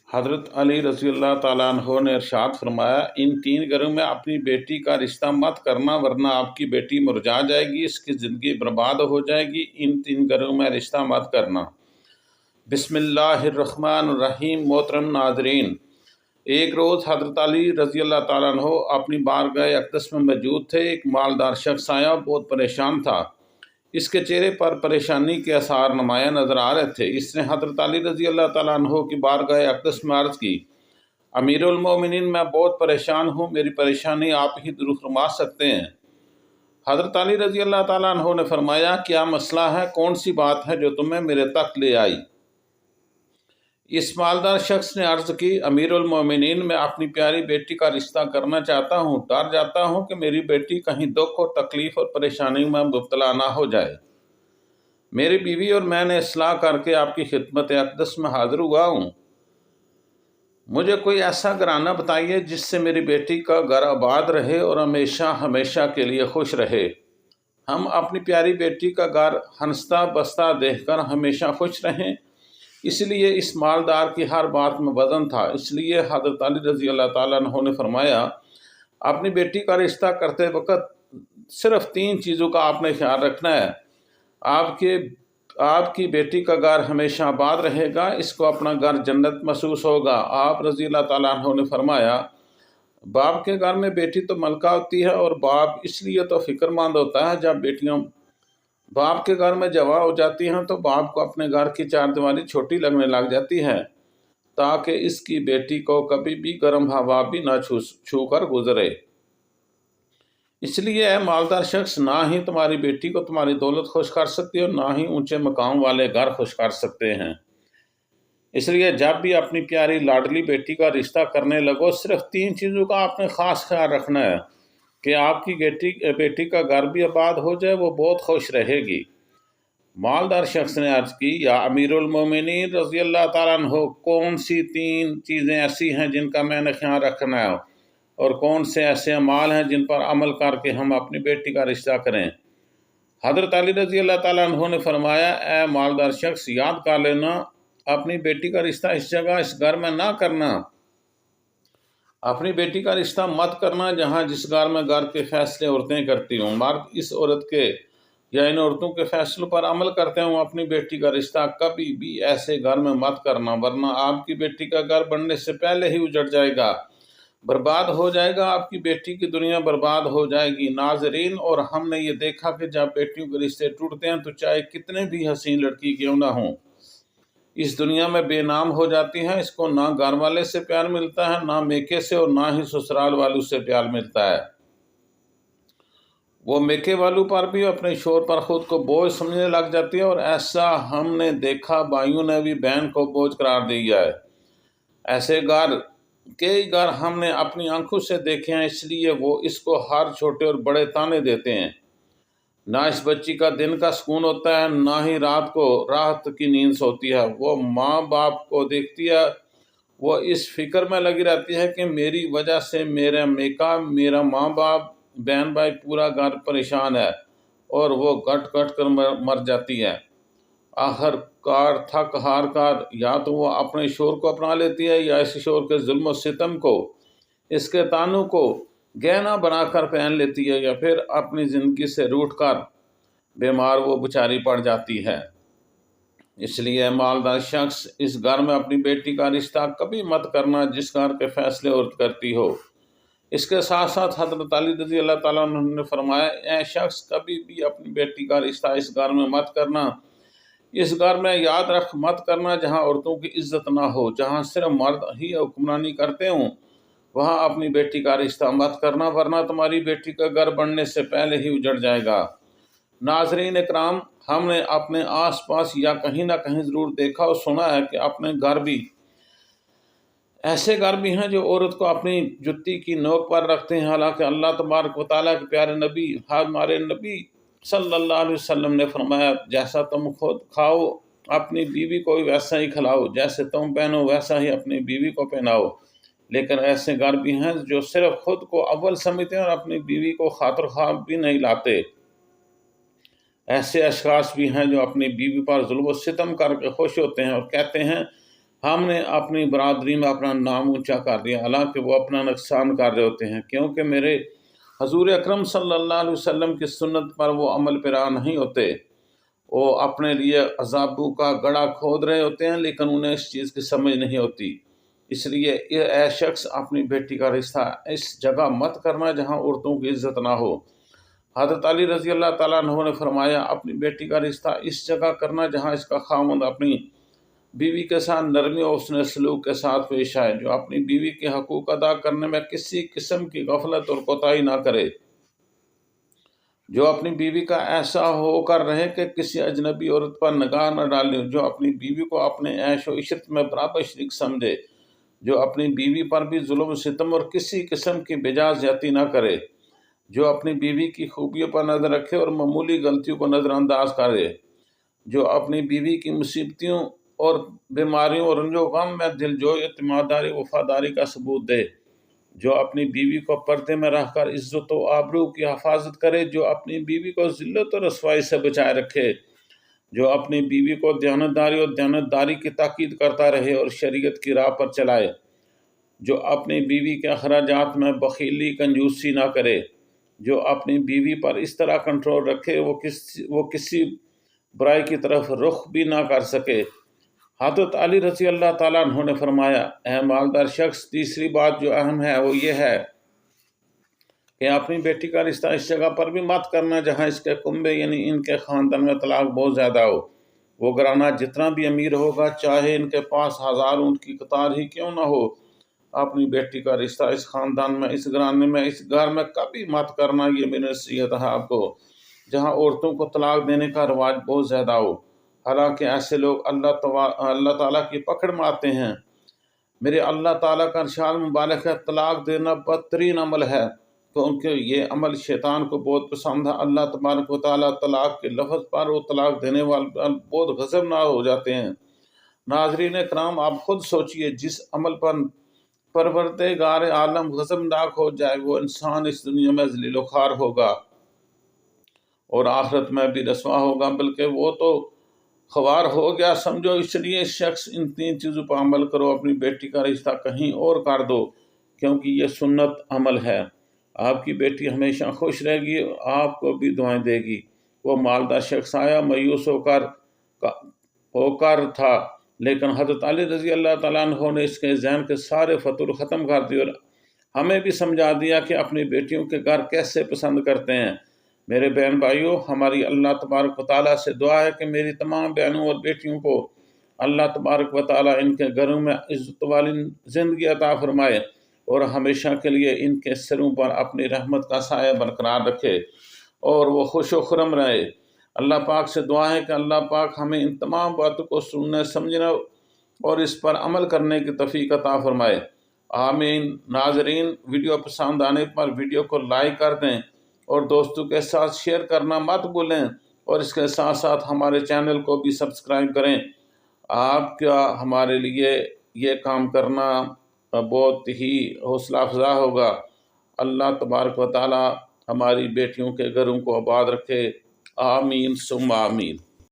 हज़रत अली रज़ी अल्लाह ताला अन्हो ने इरशाद फरमाया, इन 3 घरों में अपनी बेटी का रिश्ता मत करना वरना आपकी बेटी मुरझा जाएगी, इसकी ज़िंदगी बर्बाद हो जाएगी। इन 3 घरों में रिश्ता मत करना। बिस्मिल्लाहिर्रहमानिर्रहीम। मोहतरम नाज़रीन, एक रोज़ हज़रत अली रज़ी अल्लाह ताला अन्हो अपनी बारगाह अक़दस में मौजूद थे। एक मालदार शख्स आया, बहुत परेशान था। इसके चेहरे पर परेशानी के आसार नुमाया नजर आ रहे थे। इसने हज़रत अली रज़ी अल्लाह ताला अन्हो की बारगाह अक़दस में अर्ज़ की, अमीरुल मोमिनीन, मैं बहुत परेशान हूँ, मेरी परेशानी आप ही दूर फरमा सकते हैं। हज़रत अली रज़ी अल्लाह ताला अन्हो ने फरमाया, क्या मसला है, कौन सी बात है जो तुम्हें मेरे तक ले आई? इस मालदार शख्स ने अर्ज़ की, अमीरुल मोमिनीन, मैं अपनी प्यारी बेटी का रिश्ता करना चाहता हूँ। डर जाता हूँ कि मेरी बेटी कहीं दुख और तकलीफ़ और परेशानी में मुब्तला ना हो जाए। मेरी बीवी और मैंने इस्लाह करके आपकी खिदमत अक़दस में हाज़िर हुआ हूँ। मुझे कोई ऐसा घराना बताइए जिससे मेरी बेटी का घर आबाद रहे और हमेशा हमेशा के लिए खुश रहे। हम अपनी प्यारी बेटी का घर हंसता बसता देखकर हमेशा खुश रहें। इसलिए इस मालदार की हर बात में वज़न था। इसलिए हज़रत अली रज़ी अल्लाह ताला अन्हो ने फरमाया, अपनी बेटी का रिश्ता करते वक्त सिर्फ़ 3 चीज़ों का आपने ख्याल रखना है। आपकी बेटी का घर हमेशा आबाद रहेगा, इसको अपना घर जन्नत महसूस होगा। आप रज़ी अल्लाह ताला अन्हो ने फरमाया, बाप के घर में बेटी तो मलका होती है और बाप इसलिए तो फ़िक्रमंद होता है, जब बेटियां बाप के घर में जवा हो जाती हैं तो बाप को अपने घर की चारदीवारी छोटी लगने लग जाती है, ताकि इसकी बेटी को कभी भी गर्म हवा भी ना छू कर गुजरे। इसलिए है मालदार शख्स ना ही तुम्हारी बेटी को तुम्हारी दौलत खुश कर सकती है और ना ही ऊंचे मकाम वाले घर खुश कर सकते हैं। इसलिए जब भी अपनी प्यारी लाडली बेटी का रिश्ता करने लगो, सिर्फ 3 चीज़ों का आपने ख़ास ख्याल रखना है कि आपकी बेटी का घर भी आबाद हो जाए, वो बहुत खुश रहेगी। मालदार शख्स ने अर्ज़ की, या अमीरुल मोमिनीन रज़ी अल्लाह ताला अन्हो, कौन सी 3 चीज़ें ऐसी हैं जिनका मैंने ख्याल रखना है और कौन से ऐसे अमाल हैं जिन पर अमल करके हम अपनी बेटी का रिश्ता करें? हज़रत अली रज़ी अल्लाह ताला अन्हो ने फरमाया, ए मालदार शख्स, याद कर लेना, अपनी बेटी का रिश्ता इस जगह इस घर में ना करना। अपनी बेटी का रिश्ता मत करना जहाँ जिस घर में घर के फैसले औरतें करती हों। मर्द इस औरत के या इन औरतों के फैसलों पर अमल करते हों। अपनी बेटी का रिश्ता कभी भी ऐसे घर में मत करना, वरना आपकी बेटी का घर बनने से पहले ही उजड़ जाएगा, बर्बाद हो जाएगा, आपकी बेटी की दुनिया बर्बाद हो जाएगी। नाजरीन, और हमने ये देखा कि जब बेटियों के रिश्ते टूटते हैं तो चाहे कितने भी हसीन लड़की क्यों ना हों, इस दुनिया में बेनाम हो जाती हैं। इसको ना घर वाले से प्यार मिलता है, ना मेके से, और ना ही ससुराल वालों से प्यार मिलता है। वो मेके वालों पर भी अपने शोर पर खुद को बोझ समझने लग जाती है, और ऐसा हमने देखा, भाइयों ने भी बहन को बोझ करार दिया है। ऐसे कई घर हमने अपनी आंखों से देखे हैं। इसलिए वो इसको हर छोटे और बड़े ताने देते हैं। ना इस बच्ची का दिन का सुकून होता है, ना ही रात को राहत की नींद सोती है। वो माँ बाप को देखती है, वो इस फिक्र में लगी रहती है कि मेरी वजह से मेरा मेका, मेरा माँ बाप, बहन भाई, पूरा घर परेशान है, और वो घट घट कर मर जाती है। आखिरकार थक हार कर या तो वो अपने शोर को अपना लेती है, या इस शोर के जुल्म और सितम को, इसके तानों को गहना बनाकर पहन लेती है, या फिर अपनी ज़िंदगी से रूठ कर बीमार वो बेचारी पड़ जाती है। इसलिए मालदार शख्स, इस घर में अपनी बेटी का रिश्ता कभी मत करना जिस घर के फैसले औरत करती हो। इसके साथ साथ हज़रत अली रज़ी अल्लाह ताला अन्हु ने फरमाया, ऐ शख्स, कभी भी अपनी बेटी का रिश्ता इस घर में मत करना। इस घर में याद रख मत करना जहाँ औरतों की इज्जत ना हो, जहाँ सिर्फ मर्द ही हुक्मरानी करते हों, वहाँ अपनी बेटी का रिश्ता मत करना, वरना तुम्हारी बेटी का घर बनने से पहले ही उजड़ जाएगा। नाज़रीन इकराम, हमने अपने आस पास या कहीं ना कहीं ज़रूर देखा और सुना है कि अपने घर भी ऐसे घर भी हैं जो औरत को अपनी जुत्ती की नोक पर रखते हैं। हालांकि अल्लाह तबारक व तआला के प्यारे नबी, हमारे नबी सल्लल्लाहु अलैहि वसल्लम ने फरमाया, जैसा तुम खुद खाओ अपनी बीवी को वैसा ही खिलाओ, जैसे तुम पहनो वैसा ही अपनी बीवी को पहनाओ। लेकिन ऐसे घर भी हैं जो सिर्फ खुद को अव्वल समझते हैं और अपनी बीवी को खातिर ख्वाह भी नहीं लाते। ऐसे अशखास भी हैं जो अपनी बीवी पर जुल्म व सितम करके खुश होते हैं और कहते हैं ہم نے اپنی برادری میں اپنا نام اونچا کر دیا، حالانکہ وہ اپنا نقصان کر رہے ہوتے ہیں، کیونکہ میرے حضور اکرم صلی اللہ علیہ وسلم کی سنت پر وہ عمل پیرا نہیں ہوتے۔ وہ اپنے لیے عذابوں کا گڑھا کھود رہے ہوتے ہیں، لیکن انہیں اس چیز کی سمجھ نہیں ہوتی۔ اس لیے اے شخص، اپنی بیٹی کا رشتہ اس جگہ مت کرنا جہاں عورتوں کی عزت نہ ہو۔ حضرت علی رضی اللہ تعالیٰ عنہ نے فرمایا، اپنی بیٹی کا رشتہ اس جگہ کرنا جہاں اس کا خاوند اپنی بیوی کے ساتھ نرمی اور حسن سلوک کے ساتھ پیش آئے، جو اپنی بیوی کے حقوق ادا کرنے میں کسی قسم کی غفلت اور کوتاہی نہ کرے، جو اپنی بیوی کا ایسا ہو کر رہے کہ کسی اجنبی عورت پر نگاہ نہ ڈالے، جو اپنی بیوی کو اپنے عیش و عشرت میں برابر شریک سمجھے، جو اپنی بیوی پر بھی ظلم و ستم اور کسی قسم کی بجا زیادتی نہ کرے، جو اپنی بیوی کی خوبیوں پر نظر رکھے اور معمولی غلطیوں کو نظر انداز کرے، جو اپنی بیوی کی مصیبتوں اور بیماریوں اور رنج و غم میں دلجوئی اعتماداری وفاداری کا ثبوت دے، جو اپنی بیوی کو پردے میں رکھ کر عزت و آبرو کی حفاظت کرے، جو اپنی بیوی کو ذلت اور رسوائی سے بچائے رکھے، جو اپنی بیوی کو دیانتداری اور دیانتداری کی تاکید کرتا رہے اور شریعت کی راہ پر چلائے، جو اپنی بیوی کے اخراجات میں بخیلی کنجوسی نہ کرے، جو اپنی بیوی پر اس طرح کنٹرول رکھے وہ کسی برائی کی طرف رخ بھی نہ کر سکے۔ حضرت علی رضی اللہ تعالیٰ عنہ نے فرمایا، اے مالدار شخص، تیسری بات جو اہم ہے وہ یہ ہے کہ اپنی بیٹی کا رشتہ اس جگہ پر بھی مت کرنا جہاں اس کے کنبے یعنی ان کے خاندان میں طلاق بہت زیادہ ہو۔ وہ گھرانہ جتنا بھی امیر ہوگا، چاہے ان کے پاس 1000 اونٹ کی قطار ہی کیوں نہ ہو، اپنی بیٹی کا رشتہ اس خاندان میں، اس گھرانے میں، اس گھر میں کبھی مت کرنا۔ یہ میری نصیحت ہے آپ کو، جہاں عورتوں کو طلاق دینے کا رواج بہت زیادہ ہو، حالانکہ ایسے لوگ اللہ تعالیٰ کی پکڑ میں آتے ہیں۔ میرے اللہ تعالیٰ کا ارشاد مبارک ہے، طلاق دینا بدترین عمل ہے، کیونکہ یہ عمل شیطان کو بہت پسند ہے۔ اللہ تبارک و تعالیٰ طلاق کے لفظ پر وہ طلاق دینے والے بہت غضبناک ہو جاتے ہیں۔ ناظرین کرام، آپ خود سوچئے، جس عمل پر پروردگار عالم غضبناک ہو جائے، وہ انسان اس دنیا میں ذلیل و خوار ہوگا اور آخرت میں بھی رسوا ہوگا، بلکہ وہ تو خوار ہو گیا سمجھو۔ اس لیے شخص ان 3 چیزوں پر عمل کرو، اپنی بیٹی کا رشتہ کہیں اور کر دو، کیونکہ یہ سنت عمل ہے۔ آپ کی بیٹی ہمیشہ خوش رہے گی، آپ کو بھی دعائیں دے گی۔ وہ مالدار شخص آیا، مایوس ہو کر تھا، لیکن حضرت علی رضی اللہ تعالیٰ عنہ نے اس کے ذہن کے سارے فتور ختم کر دیے اور ہمیں بھی سمجھا دیا کہ اپنی بیٹیوں کے گھر کیسے پسند کرتے ہیں۔ میرے بہن بھائیوں، ہماری اللہ تبارک و تعالیٰ سے دعا ہے کہ میری تمام بہنوں اور بیٹیوں کو اللہ تبارک و تعالیٰ ان کے گھروں میں عزت والی زندگی عطا فرمائے اور ہمیشہ کے لیے ان کے سروں پر اپنی رحمت کا سایہ برقرار رکھے اور وہ خوش و خرم رہے۔ اللہ پاک سے دعا ہے کہ اللہ پاک ہمیں ان تمام باتوں کو سننے، سمجھنے اور اس پر عمل کرنے کی توفیق عطا فرمائے۔ آمین۔ ناظرین، ویڈیو پسند آنے پر ویڈیو کو لائک کر دیں اور دوستوں کے ساتھ شیئر کرنا مت بھولیں، اور اس کے ساتھ ساتھ ہمارے چینل کو بھی سبسکرائب کریں۔ آپ کا ہمارے لیے یہ کام کرنا بہت ہی حوصلہ افزا ہوگا۔ اللہ تبارک و تعالیٰ ہماری بیٹیوں کے گھروں کو آباد رکھے۔ آمین ثم آمین۔